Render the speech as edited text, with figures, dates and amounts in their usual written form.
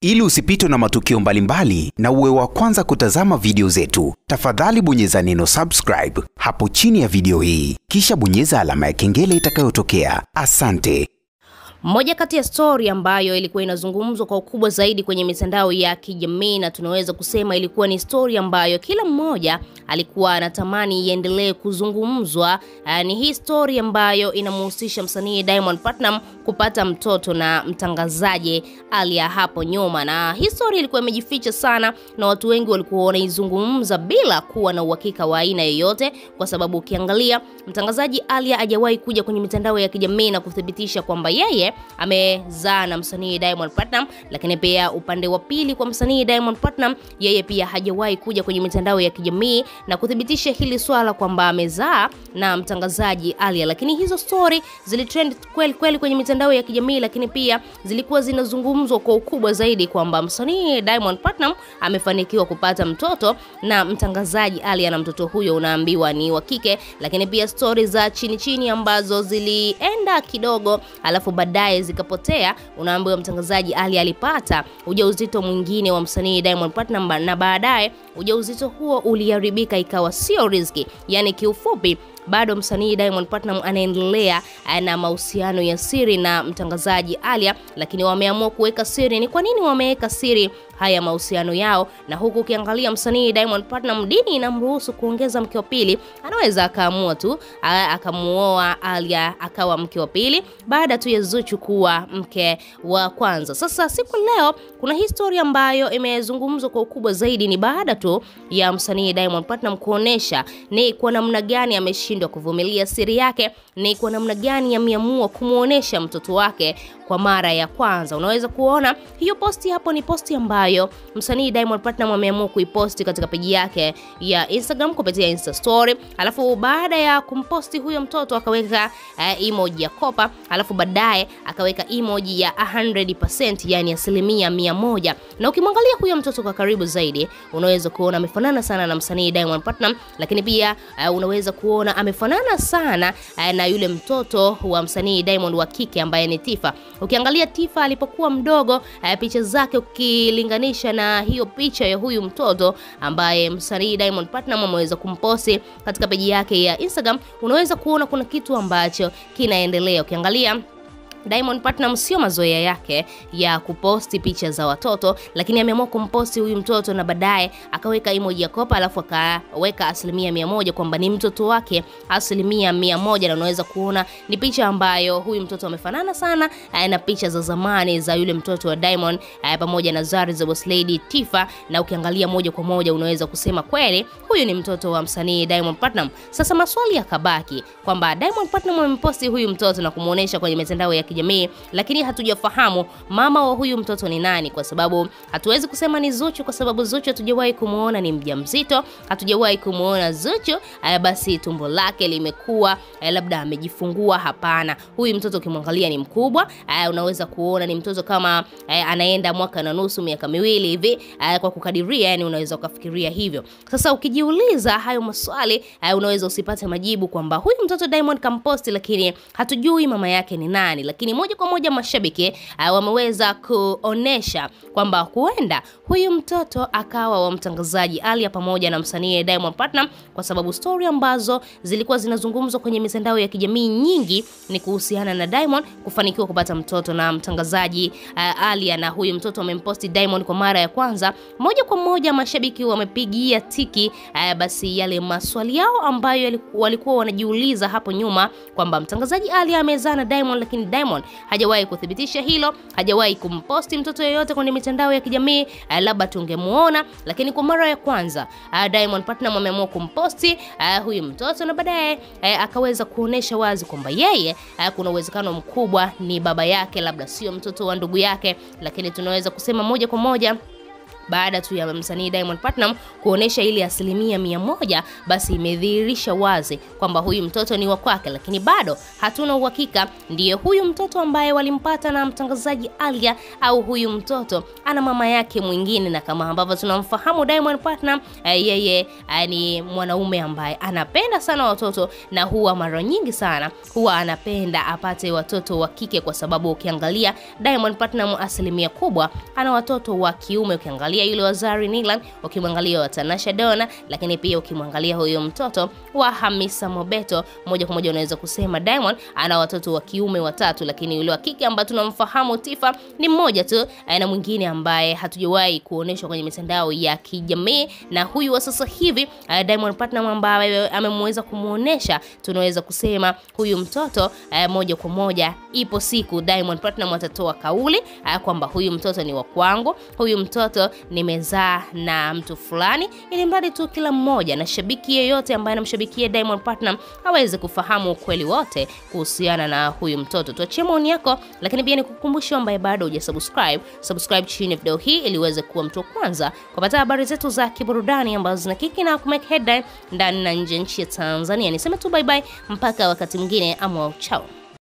Ili usipitwe na matukio mbalimbali na uwe wa kwanza kutazama video zetu, tafadhali bonyeza neno subscribe hapo chini ya video hii, kisha bonyeza alama ya kengele itakayotokea. Asante. Moja kati ya story ambayo ilikuwa inazungumzwa kwa ukubwa zaidi kwenye mitandao ya kijamii, na tunaweza kusema ilikuwa ni story ambayo kila mmoja alikuwa anatamani iendelee kuzungumzwa, ni hii story ambayo inamhusisha msanii Diamond Platnumz kupata mtoto na mtangazaji Aaliyah hapo nyuma. Na hii story ilikuwa imejificha sana na watu wengi walikuwa wanaizungumza bila kuwa na uhakika wa aina yoyote, kwa sababu ukiangalia mtangazaji Aaliyah hajawahi kuja kwenye mitandao ya kijamii na kuthibitisha kwamba yeye amezaa na msanii Diamond Platnumz. Lakini pia upande wa pili kwa msanii Diamond Platnumz, yeye pia hajawahi kuja kwenye mitandao ya kijamii na kuthibitisha hili swala kwamba amezaa na mtangazaji Aaliyah. Lakini hizo story zilitrend kweli kwenye mitandao ya kijamii, lakini pia zilikuwa zinazungumzwa kwa ukubwa zaidi kwamba msanii Diamond Platnumz amefanikiwa kupata mtoto na mtangazaji Aaliyah, na mtoto huyo unaambiwa ni wa kike. Lakini pia story za chini ambazo zilienda kidogo alafu baadaye zikapotea, unaambiwa mtangazaji Aaliyah alipata ujauzito mwingine wa msanii Diamond Platnumz, na baadaye ujauzito huo uliharibika ikawa sio riziki. Yani kiufupi bado msanii Diamond Platnumz anaendelea na mahusiano ya siri na mtangazaji Aaliyah, lakini wameamua kuweka siri. Ni kwa nini wameweka siri haya mahusiano yao? Na huku ukiangalia msanii Diamond Platnumz, dini inamruhusu kuongeza mke wa pili, anaweza akaamua tu akamuoa Aaliyah akawa mke wa pili baada tu ya Zuchu kuwa mke wa kwanza. Sasa siku leo kuna historia ambayo imezungumzwa kwa ukubwa zaidi, ni baada tu ya msanii Diamond Platnumz kuonesha ni kwa namna gani ameshindwa kuvumilia siri yake, ni kwa namna gani ameamua kumuonesha mtoto wake kwa mara ya kwanza. Unaweza kuona hiyo posti hapo, ni posti ambayo msanii Diamond Platnumz ameamua kuiposti katika page yake ya Instagram kupitia Insta story. Alafu baada ya kumposti huyo mtoto akaweka emoji ya kopa, alafu baadaye akaweka emoji ya 100%, yani 100%. Na ukimwangalia huyo mtoto kwa karibu zaidi, unaweza kuona amefanana sana na msanii Diamond Platnumz, lakini pia unaweza kuona amefanana sana na yule mtoto wa msanii Diamond wa kike ambaye ni Tifa. Ukiangalia Tifa alipokuwa mdogo, picha zake ukilinganisha na hiyo picha ya huyu mtoto ambaye msanii Diamond Platnumz ameweza kumposti katika page yake ya Instagram, unaweza kuona kuna kitu ambacho kinaendelea. Ukiangalia Diamond Platnumz sio mazoea yake ya kuposti picha za watoto, lakini ameamua kumposti huyu mtoto na baadaye akaweka emoji ya kopa, alafu akaweka 100% kwamba ni mtoto wake 100%. Na unaweza kuona ni picha ambayo huyu mtoto amefanana sana na picha za zamani za yule mtoto wa Diamond pamoja na Zari the Boss Lady Tifa. Na ukiangalia moja kwa moja unaweza kusema kweli huyu ni mtoto wa msanii Diamond Platnumz. Sasa maswali yakabaki kwamba Diamond Platnumz amemposti huyu mtoto na kumuonesha kwenye mitandao ya kijamii, lakini hatujafahamu mama wa huyu mtoto ni nani, kwa sababu hatuwezi kusema ni Zuchu, kwa sababu Zuchu hatujawahi kumuona ni mjamzito, hatujawahi kumuona Zuchu basi tumbo lake limekuwa labda amejifungua. Hapana, huyu mtoto ukimwangalia ni mkubwa, unaweza kuona ni mtoto kama anaenda mwaka na nusu, miaka miwili hivi kwa kukadiria, yani unaweza ukafikiria hivyo. Sasa ukijiuliza hayo maswali, unaweza usipate majibu kwamba huyu mtoto Diamond kamposti, lakini hatujui mama yake ni nani. Lakini moja kwa moja mashabiki wameweza kuonesha kwamba huenda huyu mtoto akawa wa mtangazaji Aaliyah pamoja na msanii Diamond Platnumz, kwa sababu story ambazo zilikuwa zinazungumzwa kwenye mitandao ya kijamii nyingi ni kuhusiana na Diamond kufanikiwa kupata mtoto na mtangazaji Aaliyah, na huyu mtoto amemposti Diamond kwa mara ya kwanza. Moja kwa moja mashabiki wamepigia tiki basi yale maswali yao ambayo walikuwa wanajiuliza hapo nyuma kwamba mtangazaji Aaliyah amezaa na Diamond, lakini Diamond hajawahi kuthibitisha hilo, hajawahi kumposti mtoto yeyote kwenye mitandao ya kijamii, labda tungemuona. Lakini kwa mara ya kwanza Diamond Platnumz ameamua kumposti huyu mtoto, na baadaye akaweza kuonesha wazi kwamba yeye kuna uwezekano mkubwa ni baba yake, labda sio mtoto wa ndugu yake. Lakini tunaweza kusema moja kwa moja baada tu ya msanii Diamond Platnumz kuonesha ile 100%, basi imedhihirisha wazi kwamba huyu mtoto ni wa kwake, lakini bado hatuna uhakika ndiye huyu mtoto ambaye walimpata na mtangazaji Alia au huyu mtoto ana mama yake mwingine. Na kama ambavyo tunamfahamu Diamond Platnumz, yeye ni mwanaume ambaye anapenda sana watoto, na huwa mara nyingi sana huwa anapenda apate watoto wa kike, kwa sababu ukiangalia Diamond Platnumz asilimia kubwa ana watoto wa kiume. Ukiangalia yule wa Zari Nilan, ukimwangalia wa Tanasha Donna, lakini pia ukimwangalia huyo mtoto wa Hamisa Mobeto, moja kwa moja unaweza kusema Diamond ana watoto wa kiume 3, lakini yule wa kike ambaye tunamfahamu Tifa ni mmoja tu, na mwingine ambaye hatujawahi kuoneshwa kwenye mitandao ya kijamii. Na huyu wa sasa hivi Diamond Platnumz ambaye amemweza kumuonesha, tunaweza kusema huyu mtoto moja kwa moja ipo siku Diamond Platnumz atatoa kauli kwamba huyu mtoto ni wa kwangu, huyu mtoto nimezaa na mtu fulani, ili mradi tu kila mmoja na shabiki yeyote ambaye anamshabikia Diamond Platnumz aweze kufahamu ukweli wote kuhusiana na huyu mtoto. Tuachie maoni yako, lakini pia nikukumbusha ambaye bado hujasubscribe chini ya video hii ili uweze kuwa mtu wa kwanza kupata habari zetu za kiburudani ambazo zinakiki na kumake headline ndani na nje nchi ya Tanzania. Niseme tu bye bye mpaka wakati mwingine, ama chao.